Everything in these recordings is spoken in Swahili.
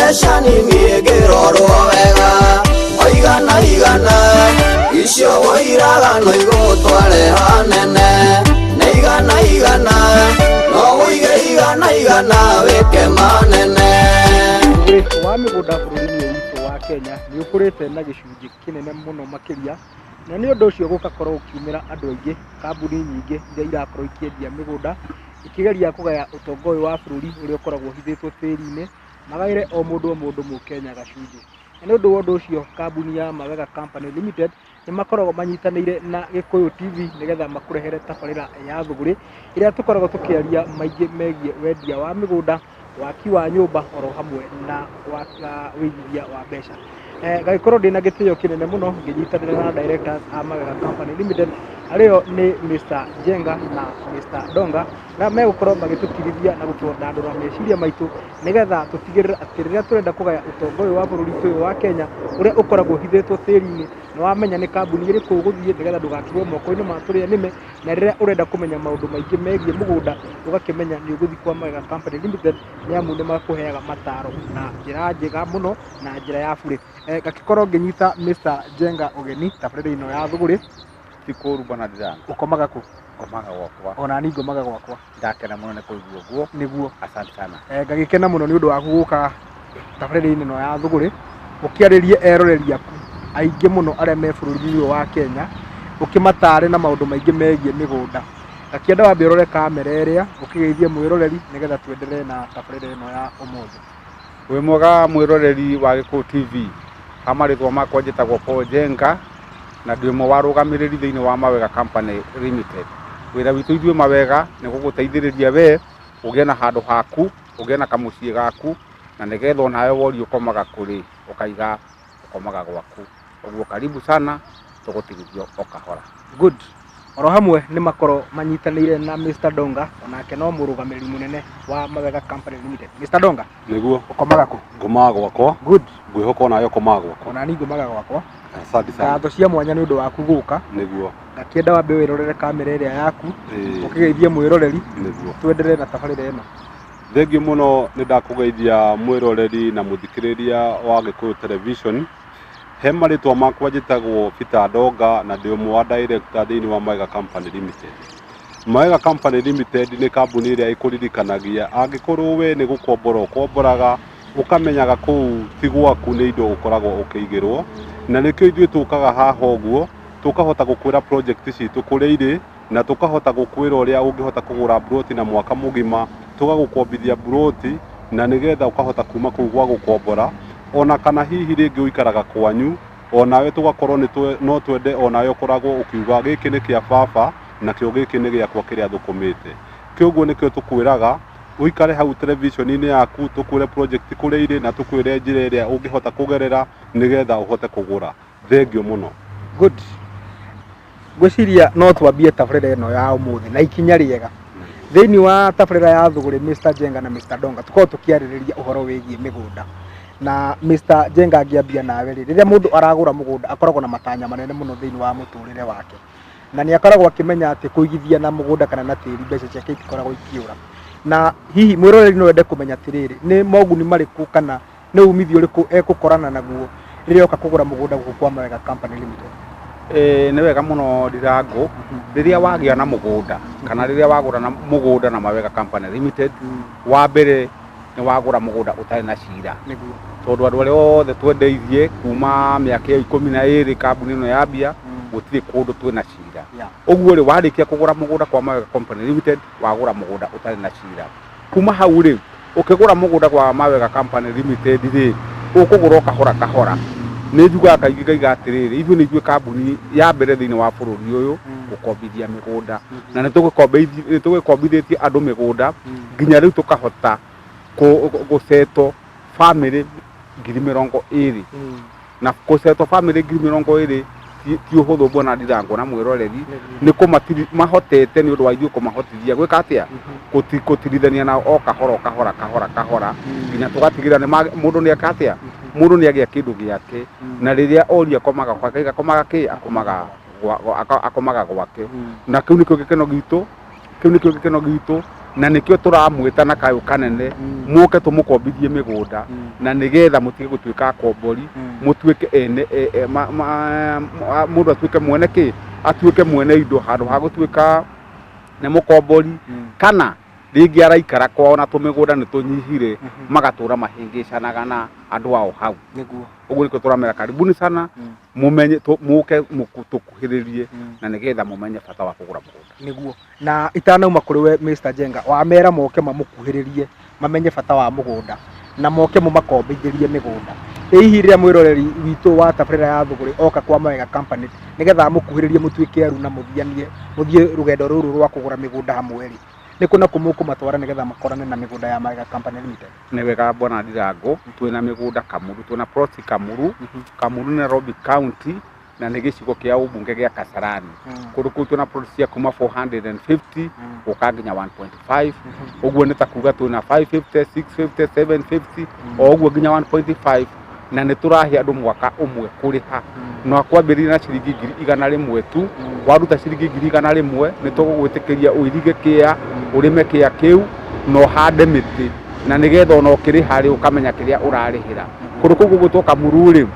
mbeca nini ngirorwo wega oigana igana icio woiraga no igutware hanene na igana no uige igana weke manene. Wa migunda bũrũri-inĩ witũ wa Kenya nĩ ũkũrĩte na gĩcunjĩ kĩnene mũno makĩria, na nĩ ũndũ ũcio gũgakorwo ũkiumĩra andũ aingĩ, kambuni nyingĩ iria irakorwo ikĩendia mĩgũnda ikĩgeria kũgaya ũtonga ũyũ wa bũrũri ũrĩa ũkoragwo ũhithĩtwo tĩri-inĩ, magaĩre o mũndũ Mũkenya gacunjĩ. Na nĩ ũndũ wa ũndũ ũcio kambuni ya Mawega Company Limited nĩ makoragwo manyitanĩire na Gĩkũyũ TV nĩgetha makũrehere tabarĩra ya thũgũrĩ ĩrĩa tũkoragwo tũkĩaria maingĩ megiĩ wendia wa mĩgũnda, waki wa nyũmba oro hamwe na wĩigithia wa mbeca. Gagĩkorwo ndĩna gĩtĩo kĩnene mũno ngĩnyitanĩra na directors a Mawega Company Limited arĩo nĩ Mr. Jenga na Mr. Donga, na megũkorwo magĩtũtirithia na gũtũndandũra meciria maitũ nĩgetha tũtigĩrĩre atĩ rĩrĩa tũrenda kũgaya ũtonga ũyũ wa bũrũri ũyũ wa Kenya ũrĩa ũkoragwo ũhithĩtwo tĩri-inĩ, nĩ wamenya nĩ kambuni ĩrĩkũ ũgũthiĩ nĩgetha ndũgatigwo moko-inĩ ma tũrĩa nĩme, na rĩrĩa ũrenda kũmenya maũndũ maingĩ megiĩ mũgũnda ũgakĩmenya nĩ ũgũthiĩ kwa Mawega Company Limited, nĩ amu nĩ makũheaga mataro na njĩra njega mũno na njĩra ya burĩ. Gagĩkorwo ngĩnyita Mr. Jenga ũgeni tabarĩra ĩno ya thũgũrĩ. Tikũru bana ndĩranga. Ũkomaga kũ? Ngomaga gwakwa. Ona niĩ ngomaga gwakwa. Ndakena mũno nĩ kũigua ũguo. Nĩguo. Asante sana. Ngagĩkena mũno nĩ ũndũ wa gũka tabarĩra-inĩ ĩno ya thũgũrĩ ũkĩarĩrie eroreri aku aingĩ mũno arĩa me bũrũri-inĩ ũyũ wa Kenya, ũkĩmatare na maũndũ maingĩ megiĩ mĩgũnda. Ngakĩenda wambe ũrore kamera ĩrĩa ũkĩgeithie mwĩroreri nĩgetha twenderee na tabarĩra ĩno ya ũmũthĩ. Wĩ mwega mwĩroreri wa Gĩkũyũ TV. Amarĩtwa makwa njĩtagwo Paul Jenga na ndĩ ũmwe wa arũgamĩrĩri thĩinĩ wa Mawega Company Limited. Wĩra witũ ithuĩ Mawega nĩ gũgũteithĩrĩria we ũgĩe na handũ haku, ũgĩe na kamũciĩ gaku, na nĩgetha onawe worio ũkomaga kũrĩ ũkaiga ũkomaga gwaku. Ũguo karibu sana, tũgũtigithio o kahora. Good. Oro hamwe nĩ makorwo manyitanĩire na Mr. Donga, onake no mũrũgamĩrĩri mũnene wa Mawega Company Limited. Mr. Donga, nĩguo ũkomaga kũ? Ngomaga gwakwa. Good. Ngwĩhoka onawe ũkomaga gwakwa. Ona niĩ ngomaga gwakwa. Asante sana. Ngatho cia mwanya nĩ ũndũ waku gũka. Nĩguo. Ngakĩenda wambe wĩrorere kamera ĩrĩa yaku ũkĩgeithie mwĩroreri nĩguo twenderee na tabarĩra ĩno. Thengiũ mũno nĩ ndakũgeithia mwĩroreri na mũthikĩrĩria wa Gĩkũyũ Television. He marĩtwa makwa njĩtagwo Peter Donga na ndĩ ũmwe wa director thĩinĩ wa Mawega Company Limited. Mawega Company Limited nĩ kambuni ĩrĩa ĩkũririkanagia angĩkorwo we nĩ gũkombora ũkomboraga ũkamenyaga kũu ti gwaku nĩ indo ũkoragwo ũkĩigĩrwo, na nĩkĩo ithuĩ tũkaga haha ũguo tũkahota gũkwĩra project citũ kũrĩa irĩ, na tũkahota gũkwĩra ũrĩa ũngĩhota kũgũra broti na mwaka mũgima, tũgagũkombithia broti na nĩgetha ũkahota kuma kũu gwa gũkombora, ona kana hihi rĩngĩ ũikaraga kwanyu onawe tũgakorwo no twende onawe ũkoragwo ũkiuga gĩkĩ nĩ kĩa baba nakĩo gĩkĩ nĩ gĩakwa kĩrĩa thũkũmĩte. Kĩoguo nĩkĩo tũkwĩraga ũikare hau television-inĩ yaku tũkwĩre project kũrĩa irĩ na tũkwĩre njĩra ĩrĩa ũngĩhota kũgerera nĩgetha ũhote kũgũra. Thengiũ mũno. Good. Ngwĩciria no twambie tabarĩra ĩno ya ũmũthĩ na ikinya rĩega. Thĩinĩ wa tabarĩra ya thũgũrĩ Mr. Jenga na Mr. Donga tũkorwo tũkĩarĩrĩria ũhoro wĩgiĩ mĩgũnda. Na Mr. Jenga angĩambia nawe rĩrĩa mũndũ aragũra mũgũnda akoragwo na matanya manene mũno thĩinĩ wa mũtũrĩre wake, na nĩ akoragwo akĩmenya atĩ kũigithia na mũgũnda kana na tĩri mbeca ciake itikoragwo ikĩũra. Na hihi mwĩroreri no ende kũmenya atĩrĩrĩ nĩ moguni marĩkũ kana nĩ umithio ũrĩkũ egũkorana naguo rĩrĩa oka kũgũra mũgũnda gũkũ kwa Mawega Company Limited. Nĩ wega mũno Ndirangũ, rĩrĩa wagĩa na mũgũnda kana rĩrĩa wagũra na mũgũnda na Mawega Company Limited, wa mbere nĩ wagũra mũgũnda ũtarĩ na cira. Tondũ andũ arĩa othe twendeithie kuma mĩaka ya 12 kambuni ĩno yambia gũtirĩ kũndũ twĩna cira. Ũguo rĩ warĩkia kũgũra mũgũnda kwa Mawega Company Limited wagũra mũgũnda ũtarĩ na cira. Kuma hau rĩ ũkĩgũra mũgũnda kwa Mawega Company Limited rĩ ũkũgũra kahora kahora. Nĩ njugaga kaingĩ ngaiga atĩrĩrĩ ithuĩ nĩ ithuĩ kambuni ya mbere thĩinĩ wa bũrũri ũyũ gũkombithia mĩgũnda, na nĩ tũgĩkombithĩtie andũ mĩgũnda nginya rĩu tũkahota gũcetwo family 20,000 na gũcetwo family 20,000 ti ũhũthũ mbona Ndirangũ na mwĩroreri nĩ kũmahotete nĩ ũndũ wa ithuĩ kũmahotithia gwĩka atĩa gũtirithania nao o kahora kahora nginya tũgatigĩrĩra mũndũ nĩ eka atĩa mũndũ nĩ agĩa kĩndũ gĩake, na rĩrĩa oria akomaga gwake akomaga gwake, na kĩu nĩkĩo gĩkeno gitũ na nikio turamwita na kayo kanene muke tumukombithie migunda na nigetha mutige gutuika akombori mutuike ene mundu atuike mwene ki atuike mwene indo handu ha gutuika ne mukombori kana ringi araikara kwao na tumigunda ni tunyihire magatura mahingicanaga na andu ao hau niguo uguo niko turamera karibuni sana mumenye muke tukuhiririe na nigetha mumenye bata wa kugura mugunda niguo na itanauma kuri we Mr. Njenga wamera moke mamukuhiririe mamenye bata wa mugunda na moke mumakombithirie migunda hihi ria mwiroreri witu wa tabarira ya thuguri oka kwa Mawega Company nigetha mukuhiririe mutuike aru na muthie rugendo ruru rwa kugura migunda hamweri ni kuna kumuku matwara nigetha makorane na migunda ya Mawega Company Limited ni wega bwana Ndirango twina migunda Kamuru twina plot Kamuru Kamuru Nairobi County na ni gicigo kia ubunge gia Kasarani kundu twina plot cia kuma 450 ukanginya 1.5 uguo ni takuga twina 550 650 750 oguo nginya 1.5 na ni turahi andu mwaka umwe kuriha no kwambirira na ciringi 100 tu waruta ciringi 100 ni tugugwitikiria uirige kia urime kia kiu no hande miti na nigetha no kiriha ri ukamenya kiria urarihira kundu kugu gutoka Kamuru ri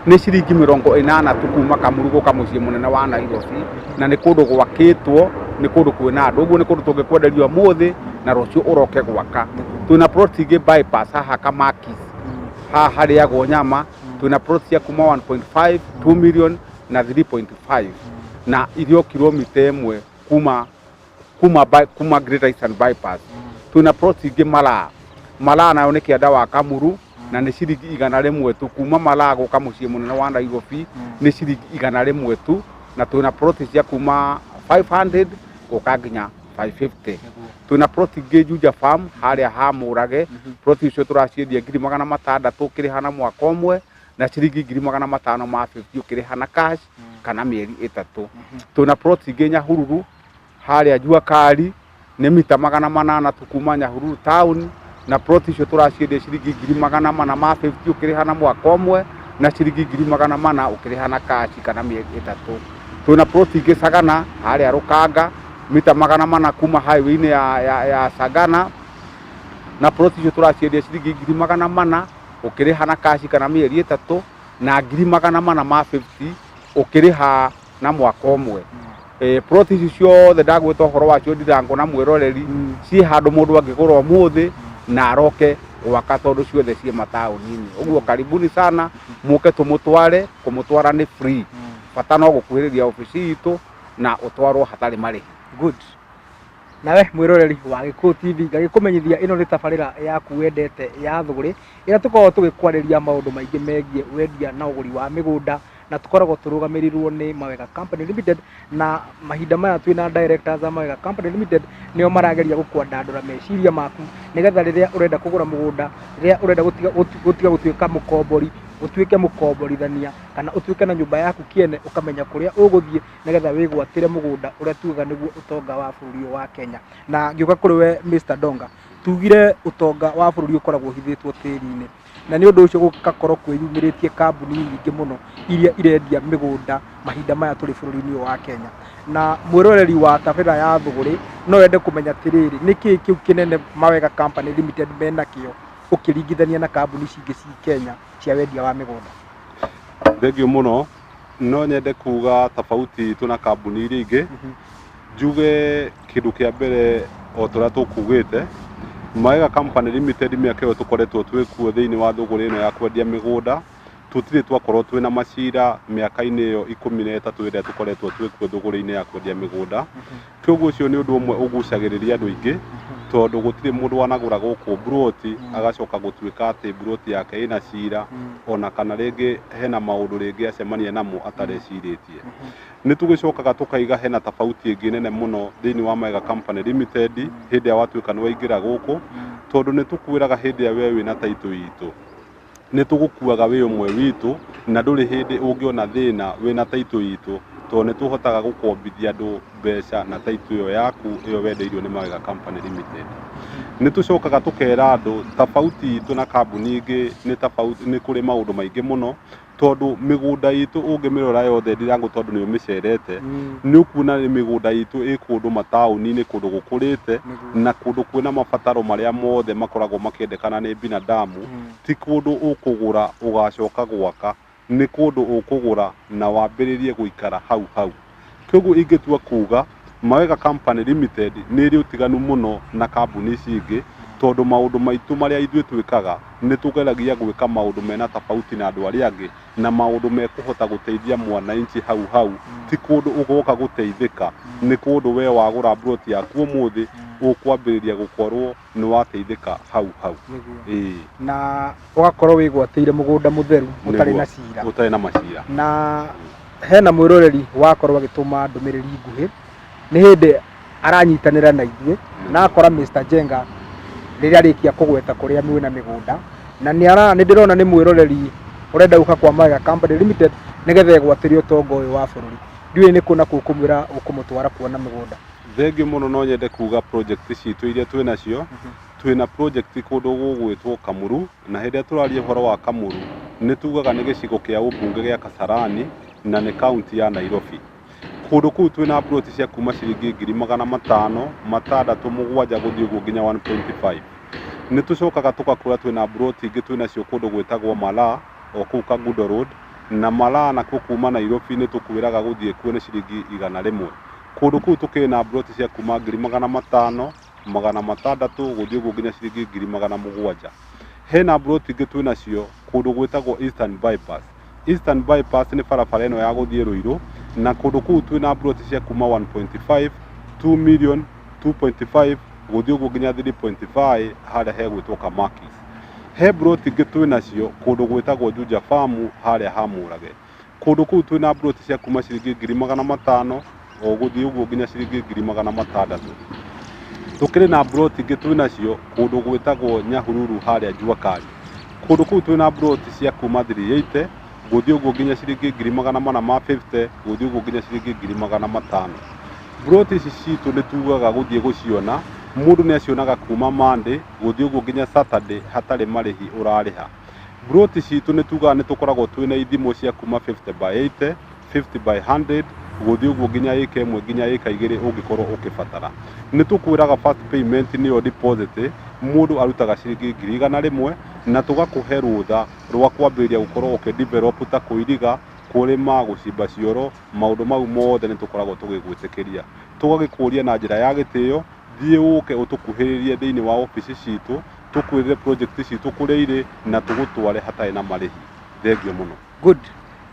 ni ciringi 80 tu kuma Kamuru guka mucii munene wa Nairobi na ni kundu gwakitwo ni kundu kwina andu uguo ni kundu tungikwenderio muthi na rucio uroke gwaka twina plot ingi bypass haha Kamakis haha ria Gonyama twina plot cia kuma 1.5 2 million na 3.5 na irio kilomita imwe kuma Greater Eastern Bypass twina plot ingi Malaa nayo ni kianda wa Kamuru na ni ciringi 100 tu kuma Malaa guka mucii munene wa Nairobi ni ciringi 100 tu na twina plot cia kuma 500 guka nginya 550 twina plot ingi Juja Farm haria ha Murage plot icio turaciendia 600,000 kirihana mwaka umwe na ciringi 550 ukirihana cash kana mieri 3 twina plot ingi Nyahururu haria Jua Kari ni mita 800 tukuma Nyahururu town na plot icio turaciendia ciringi 450 ukirihana mwaka umwe na ciringi 400 ukirihana cash kana mieri 3 twina plot ingi Sagana haria Rukanga mita 400 kuma highway ni ya Sagana na plot icio turaciendia ciringi 400 ukirihana cash kana mieri 3 na 450 ukiriha na mwaka umwe plot icio the ndagwita horo wacio Ndirango na mwiroreri ci handu mundu angigura umuthi na aroke gwaka tondu ciothe cie matauni-ini uguo karibuni sana muke tumutware kumutwara ni free bata no gukuhiriria ofisi itu na utwarwo hatari marihi good nawe mwiroreri wa Gikuyu TV ngagikumenyithia ino ni tabarira yaku wendete ya thuguri ira tukoragwo tugikwariria maundu maingi megie wendia na uguri wa migunda na tukoragwo turugamirirwo ni Mawega Company Limited na mahinda maya twina directors a Mawega Company Limited nio marageria gukwandandura meciria maku nigetha riria urenda kugura mugunda riria urenda gutiga gutuika mukombori utuike mukomborithania kana utuike na nyumba yaku kiene ukamenya kuria uguthie nigetha wigwatire mugunda uria tuga niguo utonga wa bururi wa Kenya na ngiuka kuri we Mr. Donga tugire utonga wa bururi ukoragwo hithitwo tiri-ini na ni undu ucio gukakorwo kwiyumiritie kambuni nyingi muno iria irendia migunda mahinda maya turi bururi-ini wa Kenya na mwiroreri wa tabarira ya thuguri no wende kumenya tiriri niki kiu kinene Mawega Company Limited mena kio ukiringithania na kambuni cingi ci Kenya cia wendia wa migunda thengio muno no nyende kuga tofauti tuna kambuni iria ingi njuge kindu kia mbere o turia tukugite Mawega Company Limited miaka iyo tukoretwo twikuo thiini wa thuguri ino ya kwendia migunda tutire twakorwo twina macira miaka-ini iyo 13 iria tukoretwo twikuo thuguri-ini ya kwendia migunda kwoguo ucio ni undu umwe ugucagiriria andu aingi tondu gutire mundu wanagura guku broti agacoka gutuika ati broti yake ina cira ona kana ringi hena maundu ringi acemania namo atareciretie ni tugicokaga tukaiga hena tofauti ingi nene muno thiini wa Mawega Company Limited hindi ya watuika ni waingira guku tondu ni tukwiraga hindi ya we wina taito itu ni tugukuaga we umwe witu na nduri hindi ungiona thina wina taito itu to ni tuhotaga gukombithia andu mbeca na taito iyo yaku iyo wendeirio ni Mawega Company Limited ni tucokaga tukera andu tofauti itu na kambuni ingi ni tofauti ni kuri maundu maingi muno tondu migunda itu ungimirora yothe Ndirangu tondu ni umicerete ni ukuna ni migunda itu ikundu matauni-ini kundu gukurite na kundu kwina mabataro maria mothe makoragwo makiendekana ni binadamu ti kundu ukugura ugacoka gwaka ni kundu ukugura na wambiririe guikara hau hau. Koguo ingitua kuga Mawega Company Limited nĩ ĩrĩ ũtiganu mũno na kambuni ici ingĩ tondu maundu maitu maria ithuĩ twĩkaga nĩ tũgeragia gwĩka maundu mena tofauti na andũ arĩa angĩ na maundu mekũhota gũteithia mwananchi hau hau ti kundu ũgoka gũteithĩka nĩ kundu we wagũra broti yaku ũmũthĩ ũkwambĩrĩria gũkorwo nĩ wateithĩka hau hau. Na ũgakorwo wĩgwatĩire mũgũnda mũtheru ũtarĩ na cira. Ũtarĩ na macira. Na hena mwĩroreri wakorwo agĩtũma ndũmĩrĩri nguhĩ nĩ hĩndĩ aranyitanĩra na ithuĩ na akora Mr. Jenga rĩrĩa arĩkia kũgweta kũrĩa mwĩna mĩgũnda na nĩ ndĩrona nĩ mwĩroreri ũrenda gũka kwa Mawega Company Limited nĩgetha ĩgwatĩre ũtonga ũyũ wa bũrũri. Ndiũĩ nĩ kũ na kũ ũkũmwĩra ũkũmũtwara kuona mĩgũnda. Thengiũ mũno no nyende kuga project citũ iria twĩnacio twĩna project kũndũ gũgwĩtwo Kamuru na hĩndĩ ĩrĩa tũraria ũhoro wa Kamuru nĩ tugaga nĩ gĩcigo kĩa ũmbunge gĩa Kasarani na nĩ kaunti ya Nairobi. Kundu kuu twina broti cia kuma ciringi 500, 6, 7 guthii uguo nginya 1.5. Ni tucokaga tukakura twina broti ingi twinacio kundu gwitagwo Malaa o kuu Kagundo Road na Malaa na kuma Nairobi ni tukwiraga guthii kuo ni ciringi 100. Kundu kuu tukina broti cia kuma 500, 600 guthii uguo nginya ciringi 700. Hena broti ingi twinacio kundu gwitagwo Eastern Bypass. Eastern Bypass ni barabara ino ya guthii Ruiru na kundu kuu twina broti cia kuma 1.5, 2 million, 2.5 guthii uguo nginya 3.5 haria hegwitwo Kamakis. He broti ingi twinacio kundu gwitagwo Juja Farm haria Hamurage. Kundu kuu twina broti cia kuma ciringi 500 o guthii uguo nginya ciringi 600. Tukiri na broti ingi twinacio kundu gwitagwo Nyahururu haria Juakari. Kundu kuu twina broti cia kuma 380 guthii uguo nginya ciringi 450 guthii uguo nginya ciringi 500. Broti ici citu ni tugaga guthii guciona mundu ni acionaga kuma Monday guthii uguo nginya Saturday hatari marihi urariha. Broti citu ni tugaga ni tukoragwo twina ithimo cia kuma 50 by 80, 50 by 100 guthii uguo nginya ĩka ĩmwe nginya ĩka igĩrĩ ũngĩkorwo ũkĩbatara. Ni tukwiraga first payment ni yo deposit mundu arutaga ciringi 100 na tugakuhe rutha rwa kwambĩrĩria gukorwo ũkĩdevelop ta kũiriga, kũrĩma, gũcimba cioro, maundu mau mothe ni tukoragwo tũgĩgwĩtĩkĩria. Tũgagĩkũria na njĩra ya gĩtĩo, thiĩ ũke ũtũkuhĩrĩrie thĩinĩ wa ofici citũ, tũkwĩrĩre project citũ kũrĩa irĩ na tũgũtware hatarĩ na marĩhi. Thengiũ mũno. Good.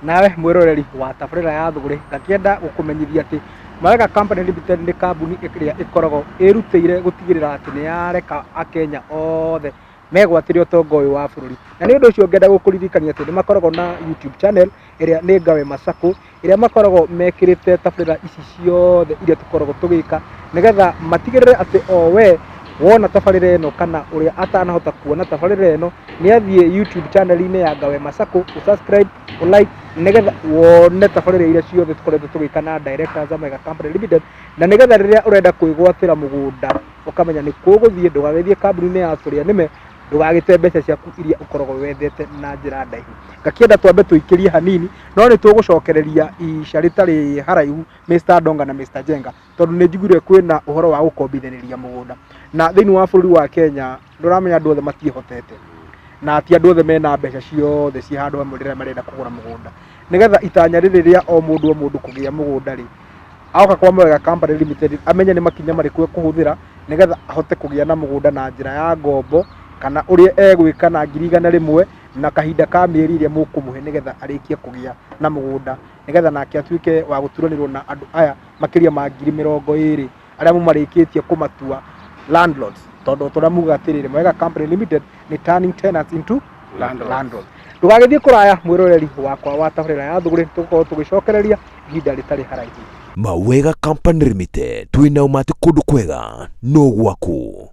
Nawe mwĩroreri wa tabarĩra ya thũgũrĩ ngakĩenda gũkũmenyithia atĩ Mawega Company Limited nĩ kambuni ĩrĩa ĩkoragwo ĩrutĩire gũtigĩrĩra atĩ nĩ yareka Akenya othe megwatĩre ũtonga ũyũ wa bũrũri. Na nĩ ũndũ ũcio ngenda gũkũririkania atĩ nĩ makoragwo na YouTube channel ĩrĩa nĩ Ngawe Masako ĩrĩa makoragwo mekĩrĩte tabarĩra ici ciothe iria tũkoragwo tũgĩka nĩgetha matigĩrĩre atĩ o we wona tabarĩra ĩno kana ũrĩa atanahota kuona tabarĩra ĩno nĩ athiĩ YouTube channel-inĩ ya Ngawe Masako subscribe, like nĩgetha wone tabarĩra iria ciothe tũkoretwo tũgĩka na directors a Mawega Company Limited na nĩgetha rĩrĩa ũrenda kwĩgwatĩra mũgũnda ũkamenya nĩ kũgũthiĩ ndũgagĩthiĩ kambuni-inĩ ya tũrĩa nĩme ndũgagĩte mbeca ciaku iria ũkoragwo wethete na njĩra ndaihu. Ngakĩenda twambe tũikĩrie hanini no nĩ tũgũcokereria ica rĩtarĩ haraihu Mr. Ndonga na Mr. Jenga tondũ nĩ njiguire kwĩna ũhoro wa gũkombithanĩria mũgũnda na thĩinĩ wa bũrũri wa Kenya ndũramenya andũ othe matiĩhotete na ti andũ othe mena mbeca ciothe ci handũ hamwe rĩrĩa marenda kũgũra mũgũnda. Nĩgetha itanya rĩrĩa o mũndũ kũgĩa mũgũnda rĩ aoka kwa Mawega Company Limited amenye nĩ makinya marĩkũ kũhũthĩra nĩgetha ahote kũgĩa na mũgũnda na njĩra ya ngombo kana ũrĩa egwĩka na 100,000 na kahinda ka mĩeri ĩrĩa mũkũmũhe nĩgetha arĩkie kũgĩa na mũgũnda nĩgetha nake atuĩke wa gũturanĩrwo na andũ aya makĩria ma 20,000 arĩa marĩkĩtie kũmatua landlords tondũ tũramuga atĩrĩrĩ Mawega Company Limited nĩ turning tenants into landlords. Ndũgagĩthiĩ kũraya mwĩroreri wakwa wa tabarĩra ya thũgũrĩ tũkorwo tũgĩcokereria ihinda rĩtarĩ haraihu. Mawega Company Limited twĩna ũmati kũndũ kwega no gwaku.